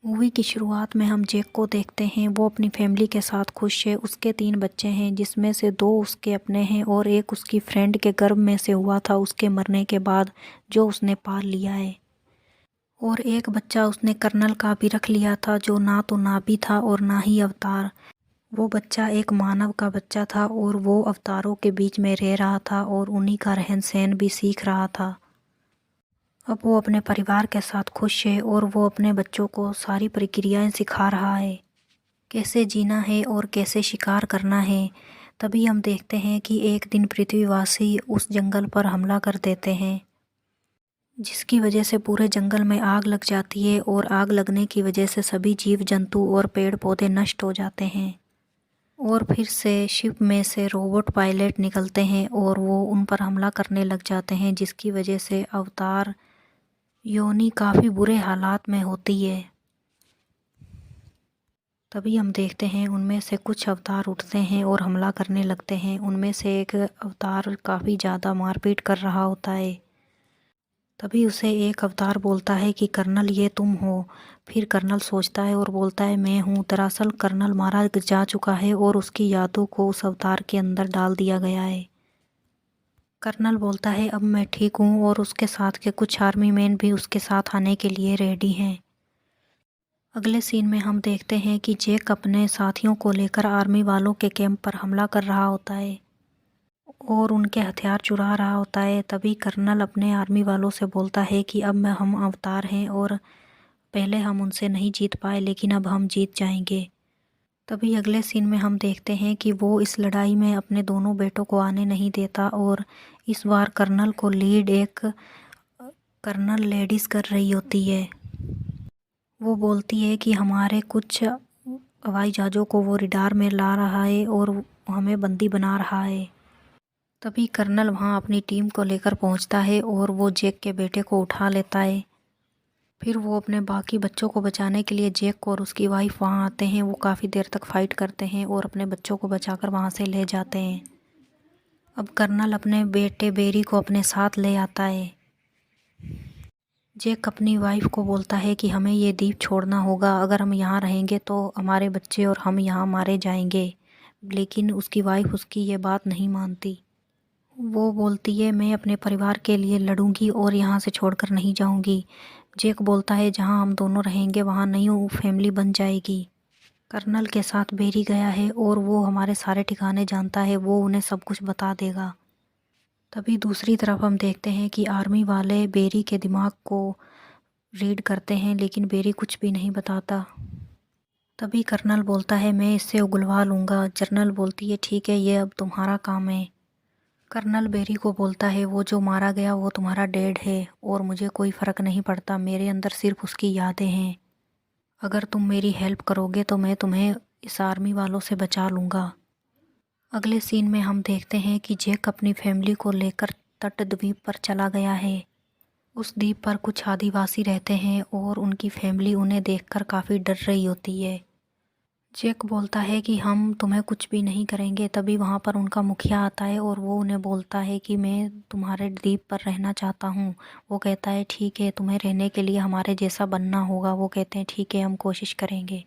Movie की शुरुआत में हम जैक को देखते हैं। वो अपनी फैमिली के साथ खुश है। उसके 3 बच्चे हैं, जिसमें से 2 उसके अपने हैं और एक उसकी फ्रेंड के गर्भ में से हुआ था उसके मरने के बाद, जो उसने पाल लिया है। और एक बच्चा उसने कर्नल का भी रख लिया था, जो ना तो नाभि था और ना ही अवतार। वो बच्चा एक मानव का बच्चा था और वो अवतारों के बीच में रह रहा था और उन्हीं का रहन सहन भी सीख रहा था। अब वो अपने परिवार के साथ खुश है और वो अपने बच्चों को सारी प्रक्रियाएं सिखा रहा है, कैसे जीना है और कैसे शिकार करना है। तभी हम देखते हैं कि एक दिन पृथ्वीवासी उस जंगल पर हमला कर देते हैं, जिसकी वजह से पूरे जंगल में आग लग जाती है और आग लगने की वजह से सभी जीव जंतु और पेड़ पौधे नष्ट हो जाते हैं। और फिर से शिप में से रोबोट पायलट निकलते हैं और वो उन पर हमला करने लग जाते हैं, जिसकी वजह से अवतार योनी काफ़ी बुरे हालात में होती है। तभी हम देखते हैं उनमें से कुछ अवतार उठते हैं और हमला करने लगते हैं। उनमें से एक अवतार काफ़ी ज़्यादा मारपीट कर रहा होता है। तभी उसे एक अवतार बोलता है कि कर्नल, ये तुम हो। फिर कर्नल सोचता है और बोलता है, मैं हूँ। दरअसल कर्नल मारा जा चुका है और उसकी यादों को उस अवतार के अंदर डाल दिया गया है। कर्नल बोलता है, अब मैं ठीक हूँ, और उसके साथ के कुछ आर्मी मैन भी उसके साथ आने के लिए रेडी हैं। अगले सीन में हम देखते हैं कि जैक अपने साथियों को लेकर आर्मी वालों के कैंप पर हमला कर रहा होता है और उनके हथियार चुरा रहा होता है। तभी कर्नल अपने आर्मी वालों से बोलता है कि अब हम अवतार हैं और पहले हम उनसे नहीं जीत पाए, लेकिन अब हम जीत जाएंगे। तभी अगले सीन में हम देखते हैं कि वो इस लड़ाई में अपने दोनों बेटों को आने नहीं देता और इस बार कर्नल को लीड एक कर्नल लेडीज़ कर रही होती है। वो बोलती है कि हमारे कुछ हवाई जहाज़ों को वो रडार में ला रहा है और हमें बंदी बना रहा है। तभी कर्नल वहाँ अपनी टीम को लेकर पहुँचता है और वो जैक के बेटे को उठा लेता है। फिर वो अपने बाकी बच्चों को बचाने के लिए जैक और उसकी वाइफ वहाँ आते हैं। वो काफ़ी देर तक फाइट करते हैं और अपने बच्चों को बचाकर वहाँ से ले जाते हैं। अब कर्नल अपने बेटे बेरी को अपने साथ ले आता है। जैक अपनी वाइफ को बोलता है कि हमें ये द्वीप छोड़ना होगा, अगर हम यहाँ रहेंगे तो हमारे बच्चे और हम यहाँ मारे जाएंगे। लेकिन उसकी वाइफ उसकी ये बात नहीं मानती। वो बोलती है, मैं अपने परिवार के लिए लड़ूंगी और यहाँ से छोड़कर नहीं जाऊंगी। जैक बोलता है, जहाँ हम दोनों रहेंगे वहाँ नई फैमिली बन जाएगी। कर्नल के साथ बेरी गया है और वो हमारे सारे ठिकाने जानता है, वो उन्हें सब कुछ बता देगा। तभी दूसरी तरफ हम देखते हैं कि आर्मी वाले बेरी के दिमाग को रीड करते हैं, लेकिन बेरी कुछ भी नहीं बताता। तभी कर्नल बोलता है, मैं इससे उगलवा लूँगा। जनरल बोलती है, ठीक है, ये अब तुम्हारा काम है। कर्नल बेरी को बोलता है, वो जो मारा गया वो तुम्हारा डेड है और मुझे कोई फ़र्क नहीं पड़ता, मेरे अंदर सिर्फ उसकी यादें हैं। अगर तुम मेरी हेल्प करोगे तो मैं तुम्हें इस आर्मी वालों से बचा लूँगा। अगले सीन में हम देखते हैं कि जैक अपनी फैमिली को लेकर तट द्वीप पर चला गया है। उस द्वीप पर कुछ आदिवासी रहते हैं और उनकी फैमिली उन्हें देखकर काफ़ी डर रही होती है। जैक बोलता है कि हम तुम्हें कुछ भी नहीं करेंगे। तभी वहाँ पर उनका मुखिया आता है और वो उन्हें बोलता है कि मैं तुम्हारे द्वीप पर रहना चाहता हूँ। वो कहता है, ठीक है, तुम्हें रहने के लिए हमारे जैसा बनना होगा। वो कहते हैं, ठीक है, हम कोशिश करेंगे।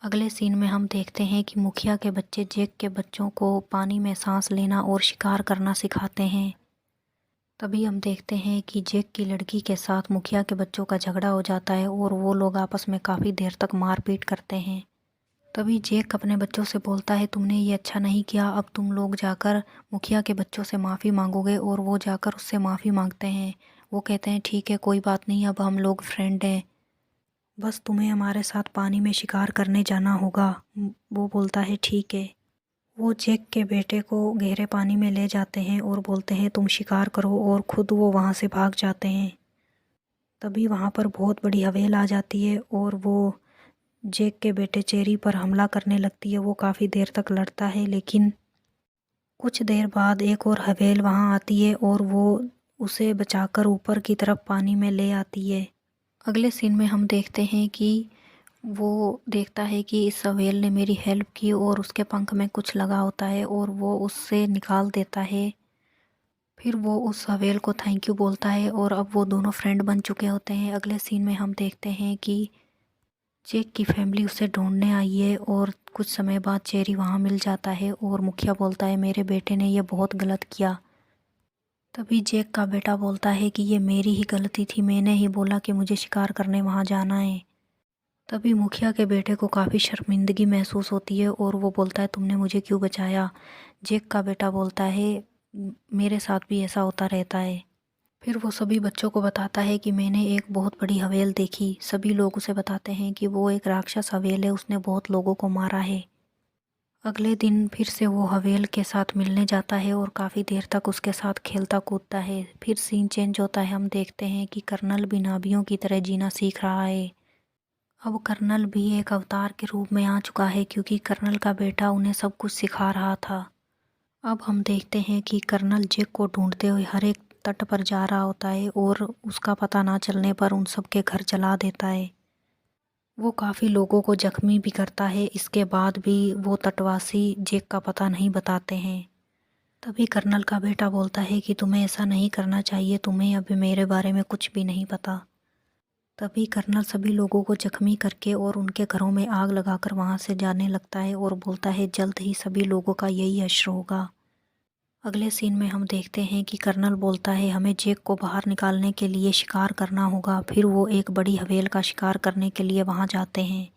अगले सीन में हम देखते हैं कि मुखिया के बच्चे जैक के बच्चों को पानी में सांस लेना और शिकार करना सिखाते हैं। तभी हम देखते हैं कि जैक की लड़की के साथ मुखिया के बच्चों का झगड़ा हो जाता है और वो लोग आपस में काफ़ी देर तक मारपीट करते हैं। तभी जैक अपने बच्चों से बोलता है, तुमने ये अच्छा नहीं किया, अब तुम लोग जाकर मुखिया के बच्चों से माफ़ी मांगोगे। और वो जाकर उससे माफ़ी मांगते हैं। वो कहते हैं, ठीक है, कोई बात नहीं, अब हम लोग फ्रेंड हैं, बस तुम्हें हमारे साथ पानी में शिकार करने जाना होगा। वो बोलता है, ठीक है। वो जैक के बेटे को गहरे पानी में ले जाते हैं और बोलते हैं, तुम शिकार करो, और खुद वो वहाँ से भाग जाते हैं। तभी वहाँ पर बहुत बड़ी हवेल आ जाती है और वो जैक के बेटे चेरी पर हमला करने लगती है। वो काफ़ी देर तक लड़ता है, लेकिन कुछ देर बाद एक और हवेल वहाँ आती है और वो उसे बचाकर ऊपर की तरफ पानी में ले आती है। अगले सीन में हम देखते हैं कि वो देखता है कि इस हवेल ने मेरी हेल्प की और उसके पंख में कुछ लगा होता है और वो उससे निकाल देता है। फिर वो उस हवेल को थैंक यू बोलता है और अब वो दोनों फ्रेंड बन चुके होते हैं। अगले सीन में हम देखते हैं कि जेक की फैमिली उसे ढूंढने आई है और कुछ समय बाद चेरी वहाँ मिल जाता है और मुखिया बोलता है मेरे बेटे ने ये बहुत गलत किया। तभी जेक का बेटा बोलता है कि ये मेरी ही गलती थी, मैंने ही बोला कि मुझे शिकार करने वहाँ जाना है। तभी मुखिया के बेटे को काफ़ी शर्मिंदगी महसूस होती है और वो बोलता है तुमने मुझे क्यों बचाया। जेक का बेटा बोलता है मेरे साथ भी ऐसा होता रहता है। फिर वो सभी बच्चों को बताता है कि मैंने एक बहुत बड़ी हवेल देखी। सभी लोग उसे बताते हैं कि वो एक राक्षस हवेल है, उसने बहुत लोगों को मारा है। अगले दिन फिर से वो हवेल के साथ मिलने जाता है और काफ़ी देर तक उसके साथ खेलता कूदता है। फिर सीन चेंज होता है, हम देखते हैं कि कर्नल भी नाभियों की तरह जीना सीख रहा है। अब कर्नल भी एक अवतार के रूप में आ चुका है क्योंकि कर्नल का बेटा उन्हें सब कुछ सिखा रहा था। अब हम देखते हैं कि कर्नल जेक को ढूंढते हुए हर एक तट पर जा रहा होता है और उसका पता ना चलने पर उन सबके घर जला देता है। वो काफ़ी लोगों को जख्मी भी करता है। इसके बाद भी वो तटवासी जेक का पता नहीं बताते हैं। तभी कर्नल का बेटा बोलता है कि तुम्हें ऐसा नहीं करना चाहिए, तुम्हें अभी मेरे बारे में कुछ भी नहीं पता। तभी कर्नल सभी लोगों को जख्मी करके और उनके घरों में आग लगाकर वहाँ से जाने लगता है और बोलता है जल्द ही सभी लोगों का यही हश्र होगा। अगले सीन में हम देखते हैं कि कर्नल बोलता है हमें जेक को बाहर निकालने के लिए शिकार करना होगा। फिर वो एक बड़ी हवेल का शिकार करने के लिए वहाँ जाते हैं।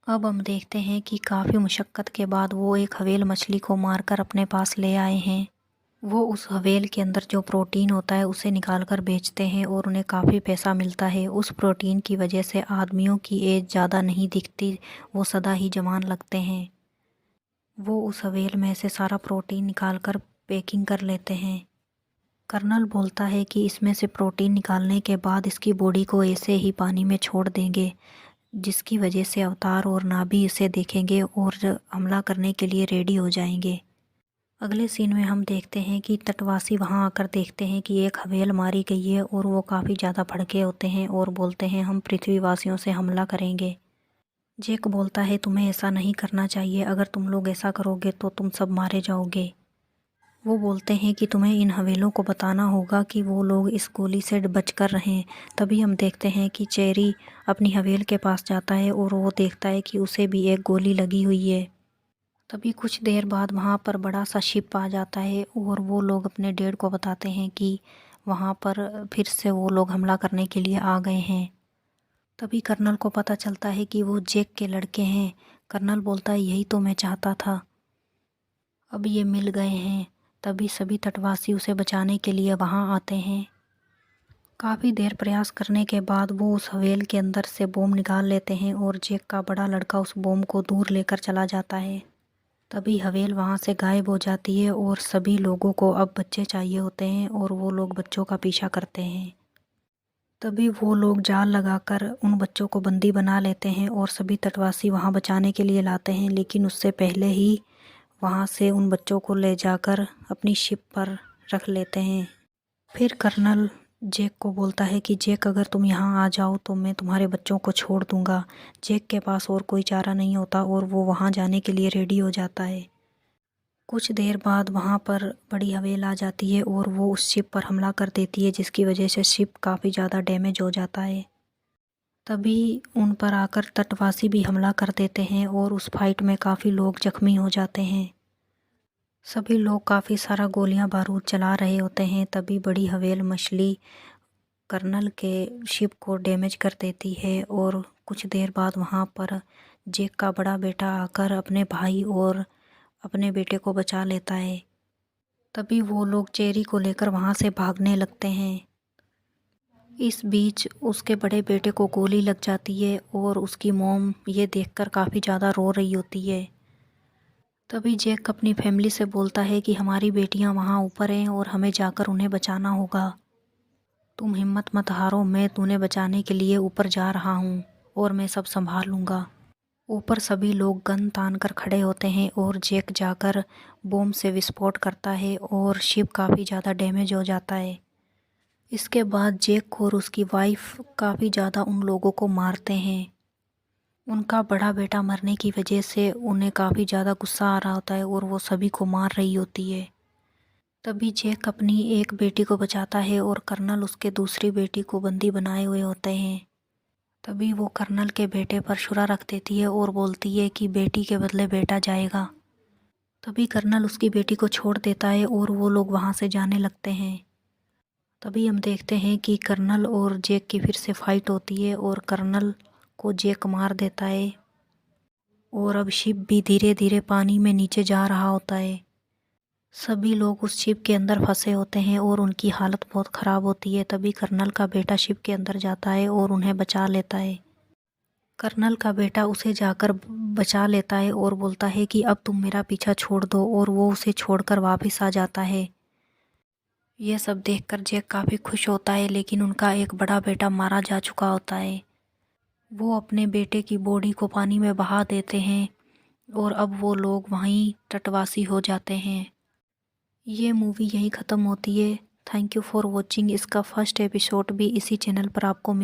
अब हम देखते हैं कि काफ़ी मुशक्क़त के बाद वो एक हवेल मछली को मारकर अपने पास ले आए हैं। वो उस हवेल के अंदर जो प्रोटीन होता है उसे निकाल कर बेचते हैं और उन्हें काफ़ी पैसा मिलता है। उस प्रोटीन की वजह से आदमियों की एज ज़्यादा नहीं दिखती, वो सदा ही जवान लगते हैं। वो उस हवेल में से सारा प्रोटीन निकाल कर पैकिंग कर लेते हैं। कर्नल बोलता है कि इसमें से प्रोटीन निकालने के बाद इसकी बॉडी को ऐसे ही पानी में छोड़ देंगे, जिसकी वजह से अवतार और नाभी इसे देखेंगे और हमला करने के लिए रेडी हो जाएंगे। अगले सीन में हम देखते हैं कि तटवासी वहां आकर देखते हैं कि एक हवेल मारी गई है और वो काफ़ी ज़्यादा भड़के होते हैं और बोलते हैं हम पृथ्वीवासियों से हमला करेंगे। जेक बोलता है तुम्हें ऐसा नहीं करना चाहिए, अगर तुम लोग ऐसा करोगे तो तुम सब मारे जाओगे। वो बोलते हैं कि तुम्हें इन हवेलों को बताना होगा कि वो लोग इस गोली से बच कर रहें। तभी हम देखते हैं कि चेरी अपनी हवेल के पास जाता है और वो देखता है कि उसे भी एक गोली लगी हुई है। तभी कुछ देर बाद वहाँ पर बड़ा सा शिप आ जाता है और वो लोग अपने डैड को बताते हैं कि वहाँ पर फिर से वो लोग हमला करने के लिए आ गए हैं। तभी कर्नल को पता चलता है कि वो जेक के लड़के हैं। कर्नल बोलता है यही तो मैं चाहता था, अब ये मिल गए हैं। तभी सभी तटवासी उसे बचाने के लिए वहाँ आते हैं। काफ़ी देर प्रयास करने के बाद वो उस हवेल के अंदर से बम निकाल लेते हैं और जेक का बड़ा लड़का उस बम को दूर लेकर चला जाता है। तभी हवेल वहाँ से गायब हो जाती है और सभी लोगों को अब बच्चे चाहिए होते हैं और वो लोग बच्चों का पीछा करते हैं। तभी वो लोग जाल लगाकर उन बच्चों को बंदी बना लेते हैं और सभी तटवासी वहाँ बचाने के लिए लाते हैं, लेकिन उससे पहले ही वहाँ से उन बच्चों को ले जाकर अपनी शिप पर रख लेते हैं। फिर कर्नल जेक को बोलता है कि जेक अगर तुम यहाँ आ जाओ तो मैं तुम्हारे बच्चों को छोड़ दूँगा। जेक के पास और कोई चारा नहीं होता और वो वहाँ जाने के लिए रेडी हो जाता है। कुछ देर बाद वहाँ पर बड़ी हवेल आ जाती है और वो उस शिप पर हमला कर देती है, जिसकी वजह से शिप काफ़ी ज़्यादा डैमेज हो जाता है। तभी उन पर आकर तटवासी भी हमला कर देते हैं और उस फाइट में काफ़ी लोग जख्मी हो जाते हैं। सभी लोग काफ़ी सारा गोलियां बारूद चला रहे होते हैं। तभी बड़ी हवेल मछली कर्नल के शिप को डैमेज कर देती है और कुछ देर बाद वहाँ पर जेक का बड़ा बेटा आकर अपने भाई और अपने बेटे को बचा लेता है। तभी वो लोग चेरी को लेकर वहाँ से भागने लगते हैं। इस बीच उसके बड़े बेटे को गोली लग जाती है और उसकी मॉम ये देखकर काफ़ी ज़्यादा रो रही होती है। तभी जैक अपनी फैमिली से बोलता है कि हमारी बेटियां वहाँ ऊपर हैं और हमें जाकर उन्हें बचाना होगा। तुम हिम्मत मत हारो, मैं तुम्हें बचाने के लिए ऊपर जा रहा हूँ और मैं सब संभाल लूँगा। ऊपर सभी लोग गन तान कर खड़े होते हैं और जैक जाकर बम से विस्फोट करता है और शिप काफ़ी ज़्यादा डैमेज हो जाता है। इसके बाद जैक और उसकी वाइफ काफ़ी ज़्यादा उन लोगों को मारते हैं। उनका बड़ा बेटा मरने की वजह से उन्हें काफ़ी ज़्यादा गुस्सा आ रहा होता है और वो सभी को मार रही होती है। तभी जैक अपनी एक बेटी को बचाता है और कर्नल उसके दूसरी बेटी को बंदी बनाए हुए होते हैं। तभी वो कर्नल के बेटे पर छुरा रख देती है और बोलती है कि बेटी के बदले बेटा जाएगा। तभी कर्नल उसकी बेटी को छोड़ देता है और वो लोग वहाँ से जाने लगते हैं। तभी हम देखते हैं कि कर्नल और जैक की फिर से फाइट होती है और कर्नल को जैक मार देता है और अब शिप भी धीरे धीरे पानी में नीचे जा रहा होता है। सभी लोग उस शिप के अंदर फंसे होते हैं और उनकी हालत बहुत ख़राब होती है। तभी कर्नल का बेटा शिप के अंदर जाता है और उन्हें बचा लेता है। कर्नल का बेटा उसे जाकर बचा लेता है और बोलता है कि अब तुम मेरा पीछा छोड़ दो, और वो उसे छोड़कर वापस आ जाता है। यह सब देखकर जैक काफ़ी खुश होता है, लेकिन उनका एक बड़ा बेटा मारा जा चुका होता है। वो अपने बेटे की बॉडी को पानी में बहा देते हैं और अब वो लोग वहीं तटवासी हो जाते हैं। ये मूवी यहीं ख़त्म होती है। Thank you for watching. इसका फर्स्ट एपिसोड भी इसी चैनल पर आपको मिल